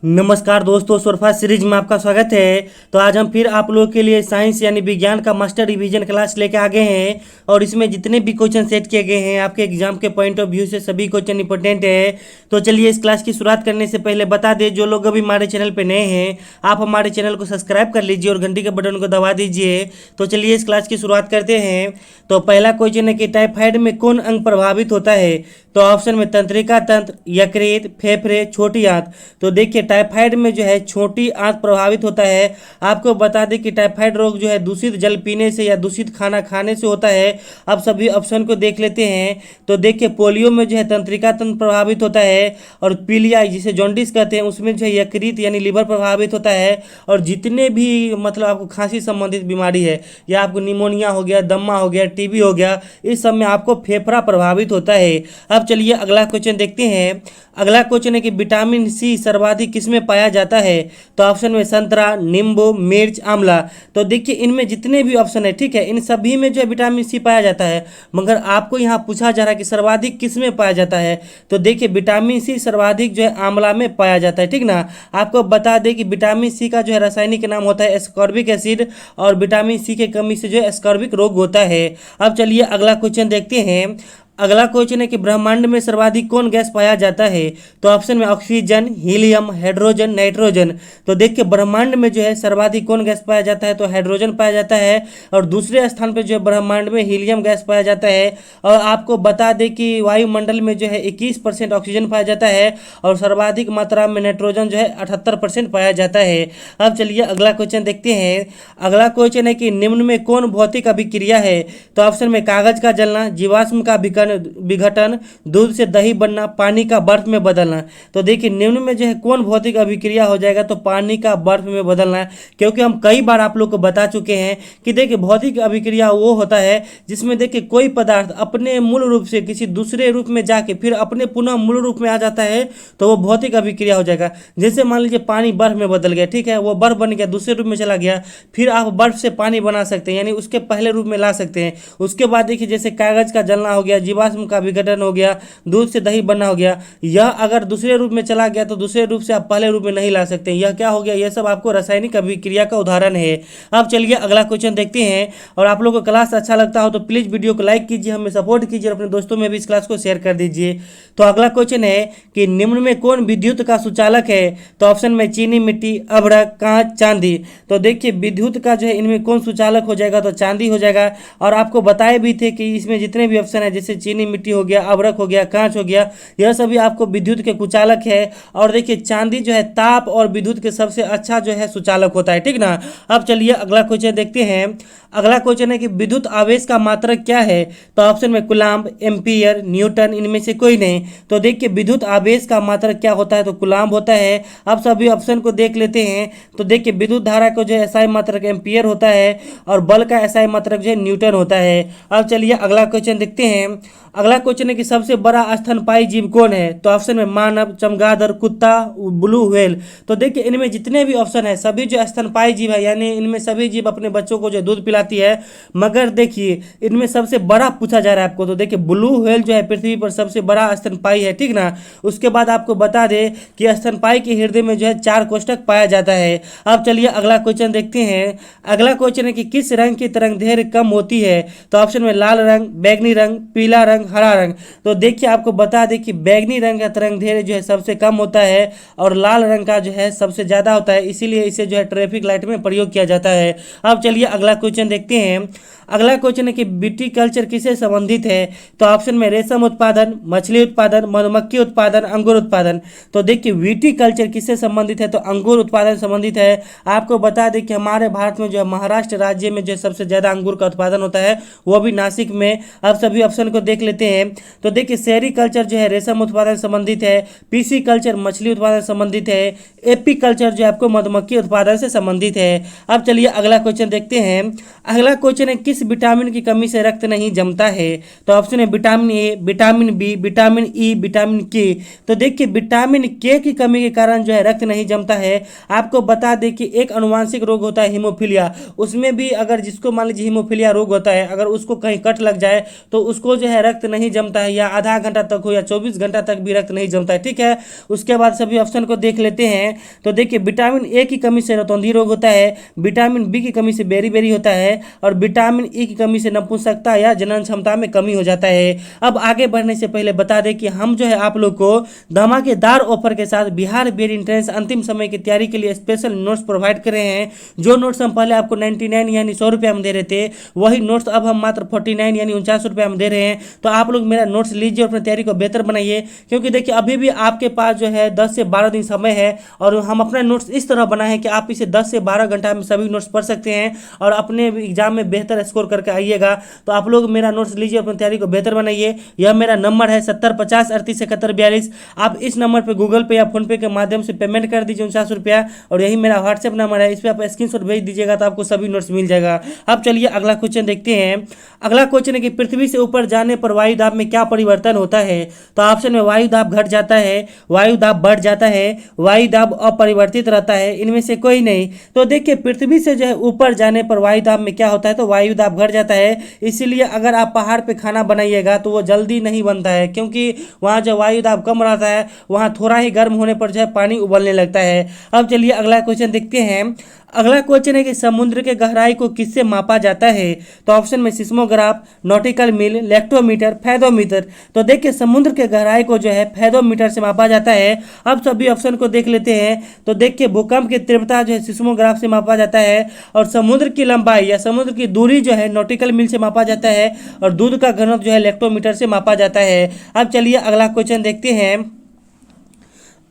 नमस्कार दोस्तों, सुरफा सीरीज में आपका स्वागत है। तो आज हम फिर आप लोगों के लिए साइंस यानी विज्ञान का मास्टर रिवीजन क्लास लेके आ गए हैं। और इसमें जितने भी क्वेश्चन सेट किए गए हैं आपके एग्जाम के पॉइंट ऑफ व्यू से सभी क्वेश्चन इंपॉर्टेंट है। तो चलिए इस क्लास की शुरुआत करने से पहले बता दें, जो लोग अभी हमारे चैनल पर नए हैं आप हमारे चैनल को सब्सक्राइब कर लीजिए और घंटी के बटन को दबा दीजिए। तो चलिए इस क्लास की शुरुआत करते हैं। तो पहला क्वेश्चन है कि टाइफाइड में कौन अंग प्रभावित होता है। तो ऑप्शन में तंत्रिका तंत्र, यकृत, फेफड़े, छोटी आंत। तो देखिए टाइफाइड में जो है छोटी आंत प्रभावित होता है। आपको बता दें कि टाइफाइड रोग जो है दूषित जल पीने से या दूषित खाना खाने से होता है। अब सभी ऑप्शन को देख लेते हैं। तो देखिए पोलियो में जो है तंत्रिका तंत्र प्रभावित होता है, और पीलिया जिसे जॉन्डिस कहते हैं उसमें जो है यकृत यानी लीवर प्रभावित होता है। और जितने भी मतलब आपको खांसी संबंधित बीमारी है या आपको निमोनिया हो गया, दम्मा हो गया, टीबी हो गया, इस सब में आपको फेफड़ा प्रभावित होता है। अब चलिए अगला क्वेश्चन देखते हैं। अगला क्वेश्चन है कि विटामिन सी सर्वाधिक किसमें पाया जाता है। तो ऑप्शन में संतरा, नींबू, मिर्च, आंवला। तो देखिए इनमें जितने भी ऑप्शन है, ठीक है, इन सभी में जो है विटामिन सी पाया जाता है, मगर आपको यहाँ पूछा जा रहा है कि सर्वाधिक किसमें पाया जाता है। तो देखिए विटामिन सी सर्वाधिक जो है आंवला में पाया जाता है, ठीक ना। आपको बता दें कि विटामिन सी का जो है रासायनिक नाम होता है एस्कॉर्बिक एसिड, और विटामिन सी के कमी से जो है एस्कॉर्बिक रोग होता है। अब चलिए अगला क्वेश्चन देखते हैं। अगला क्वेश्चन है कि ब्रह्मांड में सर्वाधिक कौन गैस पाया जाता है। तो ऑप्शन में ऑक्सीजन, हीलियम, हाइड्रोजन, नाइट्रोजन। तो देखिए ब्रह्मांड में जो है सर्वाधिक कौन गैस पाया जाता है। तो हाइड्रोजन पाया जाता है, और दूसरे स्थान पर जो है ब्रह्मांड में हीलियम गैस पाया जाता है। और आपको बता दें कि वायुमंडल में जो है 21% ऑक्सीजन पाया जाता है, और सर्वाधिक मात्रा में नाइट्रोजन जो है 78% पाया जाता है। अब चलिए अगला क्वेश्चन देखते हैं। अगला क्वेश्चन है कि निम्न में कौन भौतिक अभिक्रिया है। तो ऑप्शन में कागज का जलना, जीवाश्म का विघटन, दूध से दही बनना, पानी का बर्फ में बदलना। तो देखिए निम्न में जो है कौन भौतिक अभिक्रिया हो जाएगा। तो पानी का बर्फ में बदलना, क्योंकि हम कई बार आप लोग को बता चुके हैं कि देखिए भौतिक अभिक्रिया वो होता है जिसमें देखिए कोई पदार्थ अपने मूल रूप से किसी दूसरे रूप में जाके फिर अपने पुनः मूल रूप में आ जाता है, तो वो भौतिक अभिक्रिया हो जाएगा। जैसे मान लीजिए पानी बर्फ में बदल गया, ठीक है, वो बर्फ बन गया, दूसरे रूप में चला गया, फिर आप बर्फ से पानी बना सकते हैं, यानी उसके पहले रूप में ला सकते हैं। उसके बाद देखिए जैसे कागज का जलना हो गया, जीवाश्म का विघटन हो गया, दूध से दही बनना हो गया। यह अगर दूसरे रूप में चला गया तो दूसरे रूप से आप पहले रूप में नहीं ला सकते। यह क्या हो गया, यह सब आपको रासायनिक अभिक्रिया का उदाहरण है। अब चलिए अगला क्वेश्चन देखते हैं। और आप लोगों को क्लास अच्छा लगता हो तो प्लीज वीडियो को लाइक कीजिए, हमें सपोर्ट कीजिए, और अपने दोस्तों में भी इस क्लास को शेयर कर दीजिए। तो अगला क्वेश्चन है कि निम्न में कौन विद्युत का सुचालक है। तो ऑप्शन में चीनी मिट्टी, अभ्रक, कांच, चांदी। तो देखिए विद्युत का जो है इनमें कौन सुचालक हो जाएगा। तो चांदी हो जाएगा। और आपको बताए भी थे कि इसमें जितने भी ऑप्शन है जैसे चीनी मिट्टी हो गया, अभ्रक हो गया, कांच हो गया, यह सभी आपको विद्युत के कुचालक है। और देखिए चांदी जो है ताप और विद्युत के सबसे अच्छा जो है सुचालक होता है, ठीक ना। अब चलिए अगला क्वेश्चन देखते हैं। अगला क्वेश्चन है कि विद्युत आवेश का मात्रक क्या है। तो ऑप्शन में कूलाम्ब, एम्पियर, न्यूटन, इनमें से कोई नहीं। तो देखिए विद्युत आवेश का मात्रक क्या होता है। तो कूलाम्ब होता है। अब सभी ऑप्शन को देख लेते हैं। तो देखिए विद्युत धारा को जो है एसआई मात्रक एम्पियर होता है, और बल का एसआई मात्रक जो है न्यूटन होता है। अब चलिए अगला क्वेश्चन देखते हैं। अगला क्वेश्चन है कि सबसे बड़ा स्तनपायी जीव कौन है। तो ऑप्शन में मानव, चमगादड़, कुत्ता, ब्लू व्हेल। तो देखिए इनमें जितने भी ऑप्शन है सभी जो स्तनपायी जीव है, यानी इनमें सभी जीव अपने बच्चों को जो दूध पिलाती है, मगर देखिए इनमें सबसे बड़ा पूछा जा रहा है आपको। तो देखिए ब्लू व्हेल जो है पृथ्वी पर सबसे बड़ा स्तनपायी है, ठीक ना। उसके बाद आपको बता दें कि स्तनपायी के हृदय में जो है 4 कोष्ठक पाया जाता है। अब चलिए अगला क्वेश्चन देखते हैं। अगला क्वेश्चन है कि किस रंग की तरंगदैर्घ्य कम होती है। तो ऑप्शन में लाल रंग, बैगनी रंग, पीला रंग, हरा रंग। तो देखिए आपको बता दें कि बैगनी रंग का तरंगदैर्घ्य जो है सबसे कम होता है, और लाल रंग का जो है सबसे ज्यादा होता है, इसीलिए इसे जो है ट्रैफिक लाइट में प्रयोग किया जाता है। अब चलिए अगला क्वेश्चन देखते हैं। अगला क्वेश्चन है कि विटीकल्चर किससे संबंधित है। तो ऑप्शन में रेशम उत्पादन, मछली उत्पादन, मधुमक्खी उत्पादन, अंगूर उत्पादन। तो देखिए विटीकल्चर किससे संबंधित है। तो अंगूर उत्पादन संबंधित है। आपको बता दें कि हमारे भारत में जो है महाराष्ट्र राज्य में जो सबसे ज्यादा अंगूर का उत्पादन होता है, वो भी नासिक में। अब सभी ऑप्शन को देख लेते हैं। तो देखिए सेरीकल्चर जो है रेशम उत्पादन संबंधित है, पीसी कल्चर मछली उत्पादन संबंधित है, एपी कल्चर जो है आपको मधुमक्खी उत्पादन से संबंधित है। अब चलिए अगला क्वेश्चन देखते हैं। अगला क्वेश्चन है किस विटामिन की कमी से रक्त नहीं जमता है। तो ऑप्शन है vitamin A, vitamin B, vitamin E, vitamin K. तो देखिए विटामिन के की कमी के कारण जो है रक्त नहीं जमता है। आपको बता दें कि एक अनुवांशिक रोग होता है हीमोफीलिया, उसमें भी अगर जिसको मान लीजिए हीमोफीलिया रोग होता है, अगर उसको कहीं कट लग जाए तो उसको जो है है रक्त नहीं जमता है, या आधा घंटा तक हो या 24 घंटा तक भी रक्त नहीं जमता है, ठीक है। उसके बाद सभी ऑप्शन को देख लेते हैं। तो देखिए विटामिन ए की कमी से रतौंधी रोग होता है, विटामिन बी की कमी से बेरी होता है, और विटामिन ई की कमी से नपुंसकता या जनन क्षमता में कमी हो जाता है। अब आगे बढ़ने से पहले बता दें कि हम जो है आप लोग को धमाकेदार ऑफर के साथ बिहार बीएड एंट्रेंस अंतिम समय की तैयारी के लिए स्पेशल नोट्स प्रोवाइड कर रहे हैं। जो नोट्स हम पहले आपको 99 यानी 100 रुपये में दे रहे थे, वही नोट्स अब हम मात्र 49 यानी 49 रुपये में दे रहे हैं। तो आप लोग मेरा नोट्स लीजिए और अपनी तैयारी को बेहतर बनाइए, क्योंकि देखिए अभी भी आपके पास जो है 10 से 12 दिन समय है, और हम अपना नोट्स इस तरह बनाए हैं कि आप इसे 10 से 12 घंटा में सभी नोट्स पढ़ सकते हैं और अपने एग्जाम में बेहतर स्कोर करके आइएगा। तो आप लोग मेरा नोट्स लीजिए, अपनी तैयारी को बेहतर बनाइए। यह मेरा नंबर है 7050387142। आप इस नंबर पर गूगल पे या फोन पे के माध्यम से पेमेंट कर दीजिए 49 रुपया, और यही मेरा व्हाट्सएप नंबर है, इस पर आप स्क्रीनशॉट भेज दीजिएगा तो आपको सभी नोट्स मिल जाएगा। अब चलिए अगला क्वेश्चन देखते हैं। अगला क्वेश्चन है कि पृथ्वी से ऊपर जाने पर वायु दाब में क्या परिवर्तन होता है। तो ऑप्शन में वायु दाब घट जाता है, वायु दाब बढ़ जाता है, वायु दाब अपरिवर्तित रहता है, इनमें से कोई नहीं। तो देखिए पृथ्वी से जो है ऊपर जाने पर वायु दाब में क्या होता है, तो वायु दाब घट जाता है। इसीलिए अगर आप पहाड़ पे खाना बनाइएगा तो वो जल्दी नहीं बनता है, क्योंकि वहाँ जो वायु दाब कम रहता है वहाँ थोड़ा ही गर्म होने पर जो है पानी उबलने लगता है। अब चलिए अगला क्वेश्चन देखते हैं। अगला क्वेश्चन है कि समुद्र के गहराई को किससे मापा जाता है। तो ऑप्शन में सिस्मोग्राफ, नॉटिकल मील, लेक्टोमीटर, फैदोमीटर। तो देखिए समुद्र के गहराई को जो है फैदोमीटर से मापा जाता है। अब सभी ऑप्शन को देख लेते हैं। तो देखिए भूकंप की तीव्रता जो है सिस्मोग्राफ से मापा जाता है, और समुद्र की लंबाई या समुद्र की दूरी जो है नॉटिकल मील से मापा जाता है, और दूध का घनत्व जो है लेक्टोमीटर से मापा जाता है। अब चलिए अगला क्वेश्चन देखते हैं।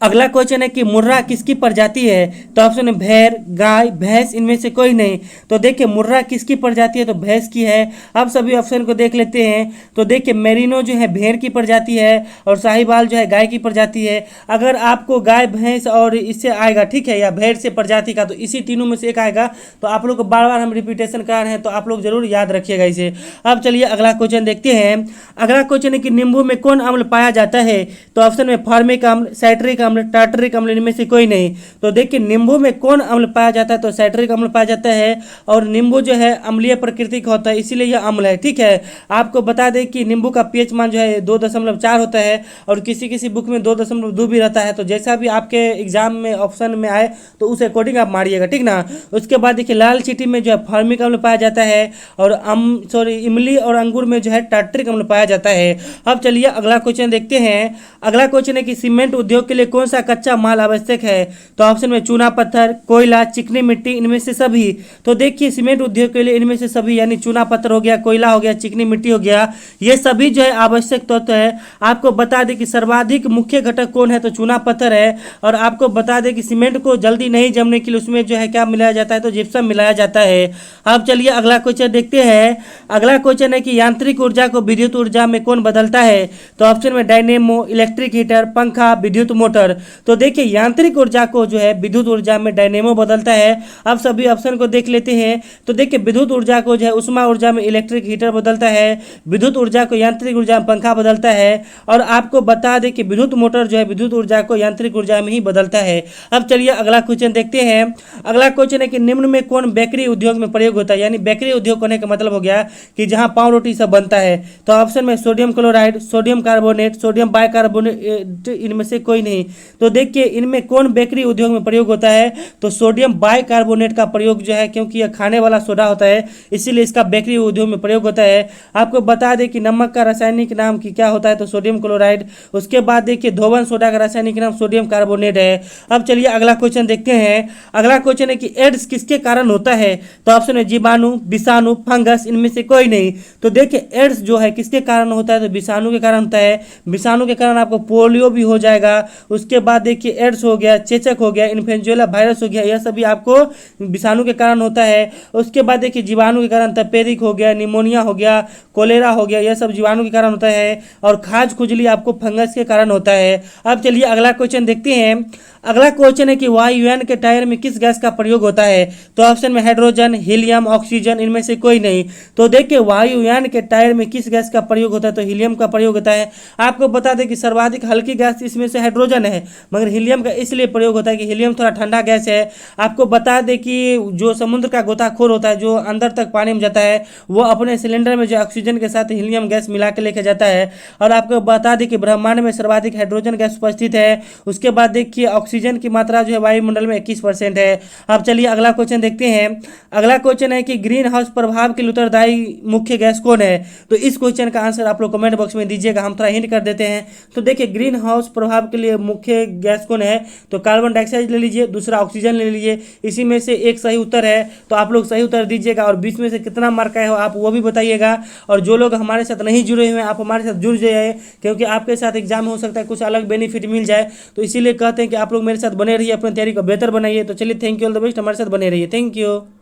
अगला क्वेश्चन है कि मुर्रा किसकी प्रजाति है। तो ऑप्शन है भेड़, गाय, भैंस, इनमें से कोई नहीं। तो देखिए मुर्रा किसकी प्रजाति है, तो भैंस की है। अब सभी ऑप्शन को देख लेते हैं। तो देखिए मेरिनो जो है भेड़ की प्रजाति है, और साहिवाल जो है गाय की प्रजाति है। अगर आपको गाय, भैंस और इससे आएगा, ठीक है, या भेड़ से प्रजाति का, तो इसी तीनों में से एक आएगा। तो आप लोग को बार बार हम रिपीटेशन करा रहे हैं, तो आप लोग जरूर याद रखिएगा इसे। अब चलिए अगला क्वेश्चन देखते हैं। अगला क्वेश्चन है कि नींबू में कौन अम्ल पाया जाता है। तो ऑप्शन में फॉर्मिक अम्ल, साइट्रिक अम्ल, टार्टरिक अम्ल, इनमें से कोई नहीं। तो देखिए नींबू में कौन अम्ल पाया जाता है, तो साइट्रिक अम्ल पाया जाता है। और नींबू जो है अम्लीय प्रकृति का होता है, इसीलिए यह अम्ल है, ठीक है। आपको बता दें कि नींबू का पीएच मान जो है 2.4 होता है, और किसी किसी बुक में 2.2 भी रहता है। तो जैसा भी आपके एग्जाम में ऑप्शन में आए तो उस अकॉर्डिंग आप मारिएगा, ठीक ना। उसके बाद देखिए लाल चींटी में जो है फॉर्मिक अम्ल पाया जाता है, और इमली और अंगूर में जो है टार्टरिक अम्ल पाया जाता है। अब चलिए अगला क्वेश्चन देखते हैं। अगला क्वेश्चन है कि सीमेंट उद्योग के लिए कौन सा कच्चा माल आवश्यक है। तो ऑप्शन में चूना पत्थर, कोयला, चिकनी मिट्टी, इनमें से सभी। तो देखिए सीमेंट उद्योग के लिए इनमें से सभी, यानी चूना पत्थर हो गया, कोयला हो गया, चिकनी मिट्टी हो गया, ये सभी जो है आवश्यक तत्व है। आपको बता दें कि सर्वाधिक मुख्य घटक कौन है, तो चूना पत्थर है। और आपको बता दें कि सीमेंट को जल्दी नहीं जमने के लिए उसमें जो है क्या मिलाया जाता है, तो जिप्सम मिलाया जाता है। अब चलिए अगला क्वेश्चन देखते हैं। अगला क्वेश्चन है कि यांत्रिक ऊर्जा को विद्युत ऊर्जा में कौन बदलता है। तो ऑप्शन में डायनेमो, इलेक्ट्रिक हीटर, पंखा, विद्युत मोटर। तो देखिए यांत्रिक ऊर्जा को जो है विद्युत ऊर्जा में डायनेमो बदलता है। अब सभी ऑप्शन को देख लेते हैं। तो देखिए विद्युत ऊर्जा को जो है उष्मा ऊर्जा में इलेक्ट्रिक हीटर बदलता है, विद्युत ऊर्जा को यांत्रिक ऊर्जा में पंखा बदलता है, और आपको बता दें कि विद्युत मोटर जो है विद्युत ऊर्जा को यांत्रिक ऊर्जा में ही बदलता है। अब चलिए अगला क्वेश्चन देखते हैं। अगला क्वेश्चन है कि निम्न में कौन बेकरी उद्योग में प्रयोग होता है। यानी बेकरी उद्योग होने का मतलब हो गया कि जहां पाव रोटी सब बनता है। तो ऑप्शन में sodium chloride, sodium carbonate, sodium bicarbonate, इनमें से कोई नहीं। तो देखिए इनमें कौन बेकरी उद्योग में प्रयोग होता है, तो सोडियम बाइकार्बोनेट का प्रयोग जो है, क्योंकि यह खाने वाला सोडा होता है, इसीलिए इसका बेकरी उद्योग में प्रयोग होता है। आपको बता दें कि नमक का रासायनिक नाम की क्या होता है, तो सोडियम क्लोराइड। उसके बाद देखिए धोवन सोडा का रासायनिक नाम सोडियम कार्बोनेट है। अब चलिए अगला क्वेश्चन देखते हैं। अगला क्वेश्चन है कि एड्स किसके कारण होता है। तो ऑप्शन है जीवाणु, विषाणु, फंगस, इनमें से कोई नहीं। तो देखिए एड्स जो है किसके कारण होता है, तो विषाणु के कारण होता है। विषाणु के कारण आपको पोलियो भी हो जाएगा। उसके बाद देखिए एड्स हो गया, चेचक हो गया, इन्फ्लुएंजा वायरस हो गया, यह सभी आपको विषाणु के कारण होता है। उसके बाद देखिए जीवाणु के कारण तपेदिक हो गया, निमोनिया हो गया, कोलेरा हो गया, यह सब जीवाणु के कारण होता है। और खाज खुजली आपको फंगस के कारण होता है। अब चलिए अगला क्वेश्चन देखते हैं। अगला क्वेश्चन है कि वायुयान के टायर में किस गैस का प्रयोग होता है। तो ऑप्शन में हाइड्रोजन, हीलियम, ऑक्सीजन, इनमें से कोई नहीं। तो देखिए वायुयान के टायर में किस गैस का प्रयोग होता है, तो हीलियम का प्रयोग होता है। आपको बता दें कि सर्वाधिक हल्की गैस इसमें से हाइड्रोजन है, मगर हीलियम का इसलिए प्रयोग होता है कि हीलियम थोड़ा ठंडा गैस है। आपको बता दें कि जो समुद्र का गोताखोर होता है, जो अंदर तक पानी में जाता है, वो अपने सिलेंडर में जो ऑक्सीजन के साथ हीलियम गैस मिला के लेके जाता है। और आपको बता दें कि ब्रह्मांड में सर्वाधिक हाइड्रोजन गैस उपस्थित है। उसके बाद देखिए ऑक्सीजन की मात्रा जो है वायुमंडल में 21% है। अब चलिए अगला क्वेश्चन देखते हैं। अगला क्वेश्चन है कि ग्रीन हाउस प्रभाव के लिए उत्तरदायी मुख्य गैस कौन है। तो इस क्वेश्चन का आंसर आप लोग कमेंट बॉक्स में दीजिएगा, हम थोड़ा हिंट कर देते हैं। तो देखिए ग्रीन हाउस प्रभाव के लिए मुख्य गैस कौन है, तो कार्बन डाइऑक्साइड ले लीजिए, दूसरा ऑक्सीजन ले लीजिए। इसी में से एक सही उत्तर है, तो आप लोग सही उत्तर दीजिएगा और बीच में से कितना मार्क आया हो आप वो भी बताइएगा। और जो लोग हमारे साथ नहीं जुड़े हुए हैं, आप हमारे साथ जुड़ जाइए, क्योंकि आपके साथ एग्जाम हो सकता है कुछ अलग बेनिफिट मिल जाए। तो इसीलिए कहते हैं कि आप लोग मेरे साथ बने रहिए, अपनी तैयारी को बेहतर बनाइए। तो चलिए thank you, all the best, हमारे साथ बने रहिए। Thank you.